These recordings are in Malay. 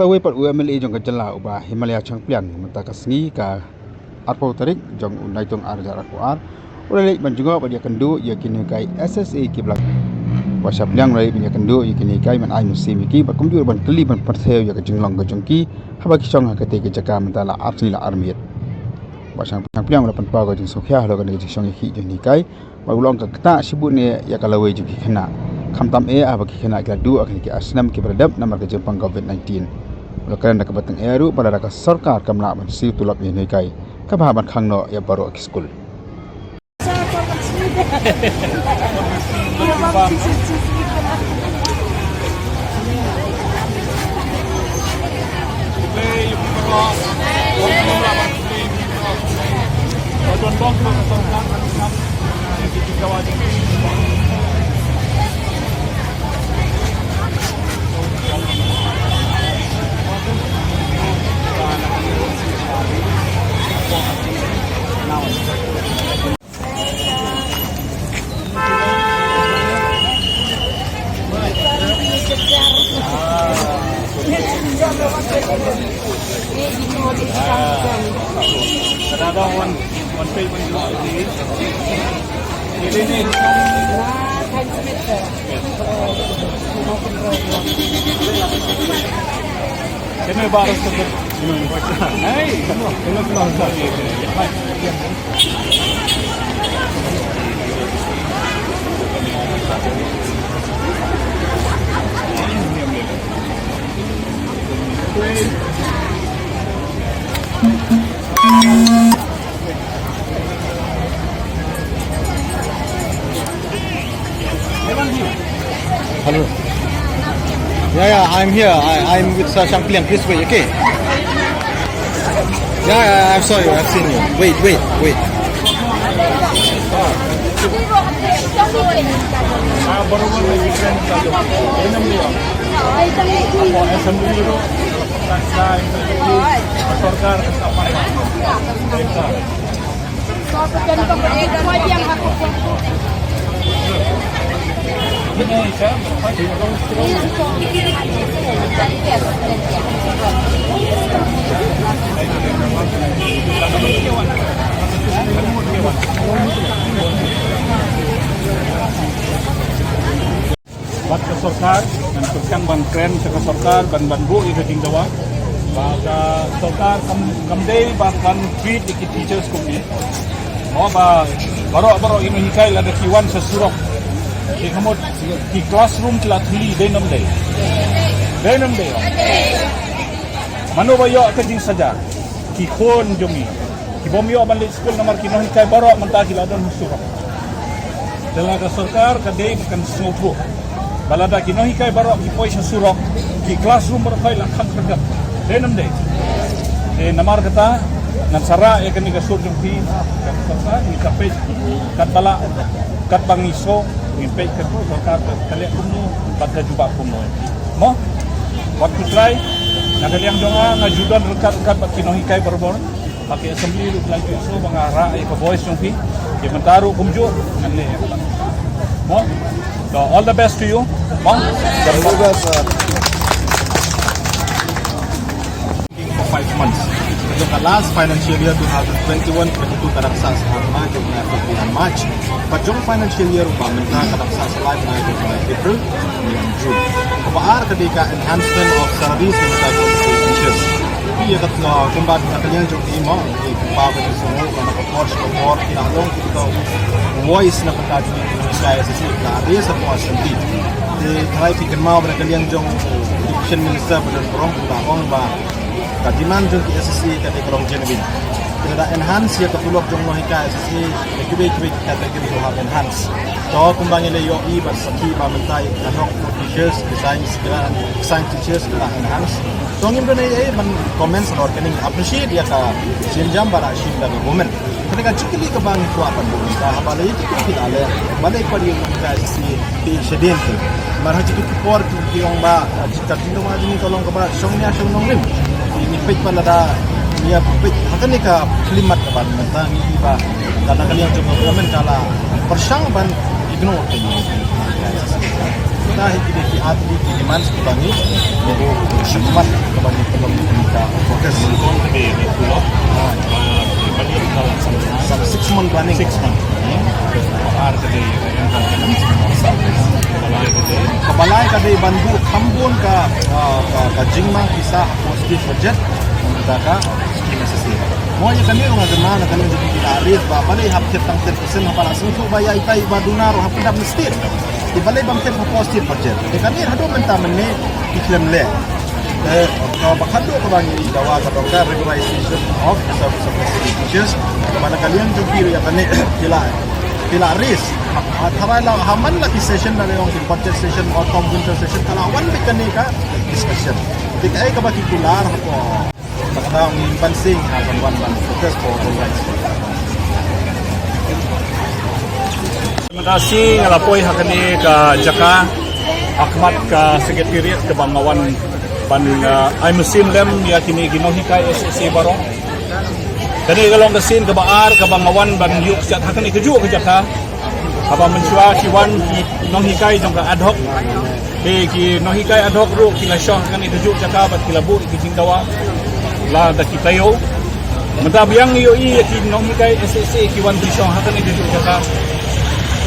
sawe pat UMLA jong kajala ubah Himalaya Shangpliang menta kasengi ka arpo tarik jong unai tong arjar akuar ulai ban juga pada kendu ia kini kai SSA ki blak wa Shangpliang rai punya kendu ia kini kai man ai musim ki ba kumjur ban keli ban pertheu ya kajinglong ka jongki haba ki chong ka te ki jaka menta la arni la armiet wa Shangpliang la pan pa ka jing sokhya lo ka ni jong ki jong ni kai ba ulong ka kata sibut ne ya kalawe juki khana khamtam apa ki khana ka du akhni ki snem ki beradab namar ka jepang COVID-19 Lokan dak batang eru pada dak sarkar kamla ban si tulap ni kai ka bahaban khangno ya baru ki school Ada one page ini. Ini baru sebut. Hey, ini keluar. Hello. Yeah, I'm here. I'm with Shangpliang. This way, okay? Yeah, I'm sorry. I've seen you. Wait. Buat ke sorkar dan tukang ban kren ke sorkar ban bu itu jingdawa ba sorkar kamdei ba kan feed di teachers kumi mau ba baro ini hikai la kiwan sesurok di kamot di classroom telah tuli denam day mano ba yo ka jing saja ki khon jomi ki bomyo ban school nomor kino hikai baro menta ki ladon surok dalam ka sorkar ka dei kan smoke balada kino hikai baro ki poisa surok ki classroom baro kai lakhan tergap denam day namar kata nan sara ya kan ni kasur jong pi kan sorkar ni kapej kat bala kat bangiso ni pej kat sorkar kale kumno pada juba kumno mo waktu try nagaliang jonga ngajudan rekat kino hikai baro pakai assembly lu lagi so bangara ai ka voice jong pi ki mentaru kumjo nanle mo so all the best to you mo Semoga for 5 months. the last financial year 2021-22 kadaksa sa harma jong na February March. But jong financial year ba menta kadaksa sa live na jong April hinggang June. Kapaar kadika enhancement of salaries ng mga teachers. Iya katlo kumbat nakalian jong imo i papa ni sumo kana ko course ko for kinalong kito voice na pagkati ni kaya sa sila ade sa portion di try pikin mau nakalian jong education minister pada prong ba kadiman jong SSC kati krong jenebin kada enhance ya katulok jong nonghikai SSC kibe category to have enhance to kumbang ile yo I ba saki ba mentai kanok teachers design segala design teachers kala enhance tong imdo nei man comments or kening appreciate ya ka sinjam bara shin da women ketika cikili ke bang tu apa dulu ka balai itu kita ale balai padi ka SSC di sedien tu marha cikili por ti ong ba cita tinto ma jini tolong ka ba songnya song nonglim ini pej palada dia pej hakan ni ka klimat ka ban menta ni ba kadang kali yang coba komen kala persang ban ignore kita hikini ki atli ki demands kubangi nebo syakmat kubangi pelom kita fokus some 6 months running 6 months. Ar kadai yang hantam Balei kadai bandu kambun ka jingma kisah positif budget mendaka skim SSA. Moya kami orang zaman kami jadi diaris ba balai hap ket tang 10% apa langsung tu bayar itai badunar hap dak mesti. Di balai bang ket positif budget. Di kami hado menta menne iklam le. Bakado ko bang jingdawa ka dokter regularization of service of teachers. Kepada kalian juga ya kami Bila risk, harai lah haman lagi session dari orang di budget session atau winter session kalau awan bikin ni ka discussion. Jika ay kabaki kular ako, takda ang pansing akan wan fokus for all rights. Terima kasih ngalapoi hakani ka Jaka Ahmad ka Sekretariat ke Bangawan ban ay musim lem ya kini nonghikai SSA barong. Kani galong kasin ke Baar ke Bangawan ban yuk jat hakani keju ke Jaka. Apa mencua kiwan ki nonghikai jong ka ad hoc. Ki nonghikai ad hoc ru kila syah hakani keju Jaka bat kila bu ki jingdawa. La da kitayo. Menta biang yo i ki nonghikai SSA kiwan ki syah hakani keju Jaka.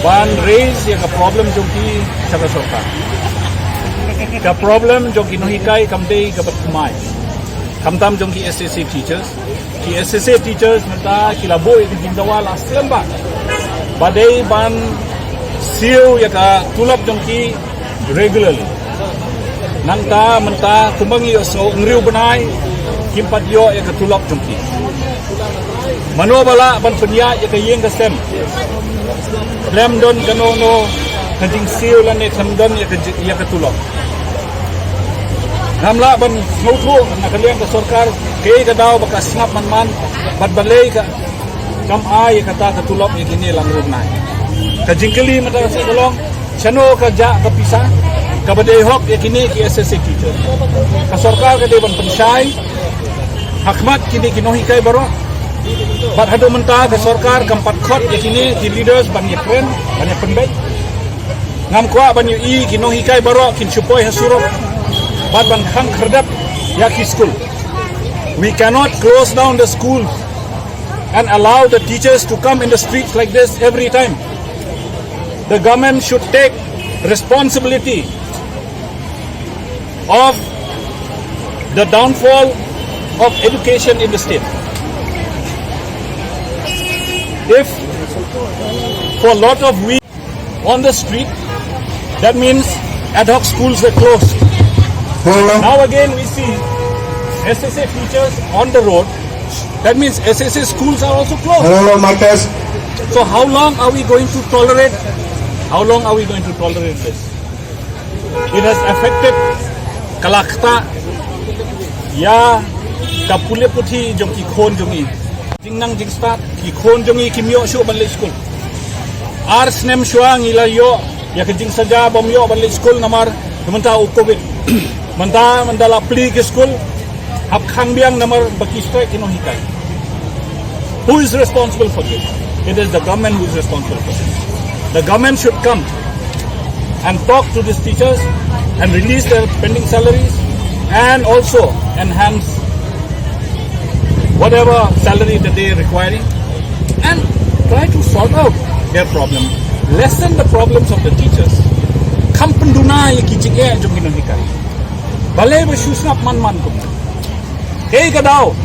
Ban raise ya ka problem jong ki Jaka Sarkar. Ka problem jong ki nonghikai kamdei ka bat kumai. Kamtam jong ki SSA teachers. Ki SSA teachers menta kila boy di jingdawa la selamba. Badai ban siu ya ka tulap jong ki regularly. Nangta menta kumbangi yo so ngriu benai kimpat yo ya ka tulap jong ki. Mano bala ban penya ya ka yeng ka stem. Lem don kanono kanjing siu lan ne kamdon ya ka tulap. Namla ban ngautu na kalian ka sarkar kay ka daw baka snap man bat balei ka kam ay kata ka tulop ya kini lang rumnai ka jingkeli mata sa dolong chano ka ja ka pisa ka badai hok ya kini ki SSA teacher ka sarkar ka deban pensai hakmat kini nonghikai baro bat hado menta ka sarkar kampat khot ya kini ki leaders ban ya friend ban ya penbai ngam kwa ban yu i ki nonghikai baro kin supoi hasurok bat ban khang khardap ya ki school. We cannot close down the school and allow the teachers to come in the streets like this every time. The government should take responsibility of the downfall of education in the state. If for a lot of weeks on the street, that means ad hoc schools were closed. Now again we see SSA teachers on the road. That means SSA schools are also closed. Marcus. So how long are we going to tolerate? How long are we going to tolerate this? It has affected kalakta ya kapule puthi jong ki khon jongi jingnang jingstat ki khon jongi kimyo shu balai school. Ar snem shuang ilayo ya ke jing saja bomyo balai school namar menta covid. Menta mandala pli ke school hab Shangpliang namar baki strike nonghikai. Who is responsible for this? It is the government who is responsible for this. The government should come and talk to these teachers and release their pending salaries and also enhance whatever salary that they are requiring and try to sort out their problem. Lessen the problems of the teachers. Kampenduna ye kijige jong nonghikai. Balei bersusnap man kum. Hey Gadao,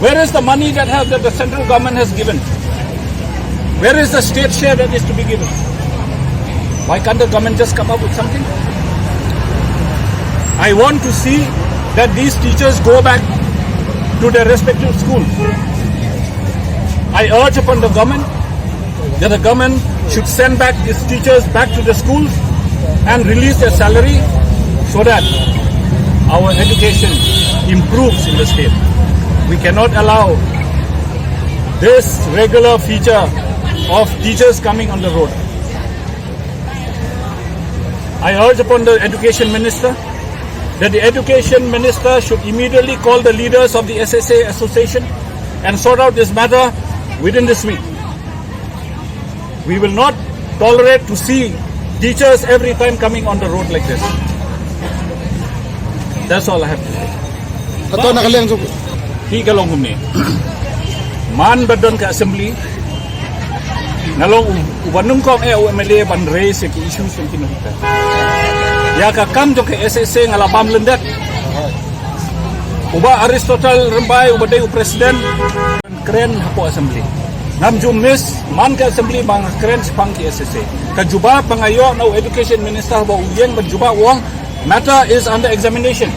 where is the money that the central government has given? Where is the state share that is to be given? Why can't the government just come up with something? I want to see that these teachers go back to their respective schools. I urge upon the government that the government should send back these teachers back to the schools and release their salary so that our education improves in the state. We cannot allow this regular feature of teachers coming on the road. I urge upon the Education Minister that the Education Minister should immediately call the leaders of the SSA Association and sort out this matter within this week. We will not tolerate to see teachers every time coming on the road like this. That's all I have to say. Atau nak kalian tu Hi galong humni. Man badon ka assembly. Nalong ubanung kong UMLA ban raise ki issues yang kinuhita. Ya ka kam jo ke SSC ngalabam lendak. Uba Aristotle rembai uba day presiden keren hapo assembly. Nam jum miss man ka assembly bang keren sepang ki SSC. Ka juba pangayo na education minister ba uyeng berjuba wong matter is under examination.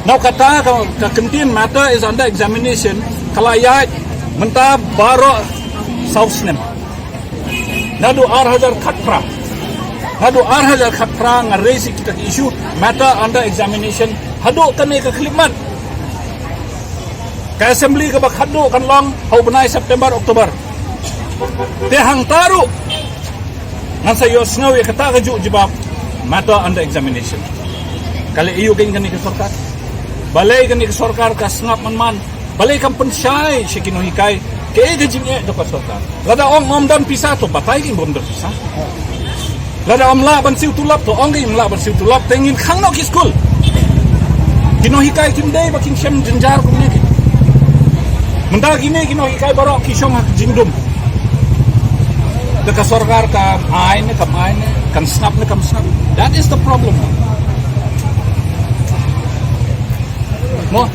Now kata ka kentin matter is under examination kalayat mentah baro South snem. Nadu arhajar khatpra. Nadu arhajar khatpra ngaresi kita issue matter under examination. Haduk kan ni ke klimat. Ka assembly ke bak haduk kan long hau benai September Oktober. Tehang taru. Ngan sayo snow ya kata kejuk jebab matter under examination. Kali iyo kan ni ke sarkar. Balei kan ni ke sarkar ka sngap man. Balei kan pensyai si nonghikai ke gajing do ka sarkar. Lada om dan pisah to batai kin bom do pisah. Lada om la ban siu tulap to ong kim la ban siu tulap tengin khang no ki school. Kinohikai kim day baking syam jenjar kumnya ki. Mentah gini kinohikai barok ki syong hak jingdum. Deka sarkar ka ain kan snap. That is the problem. Mo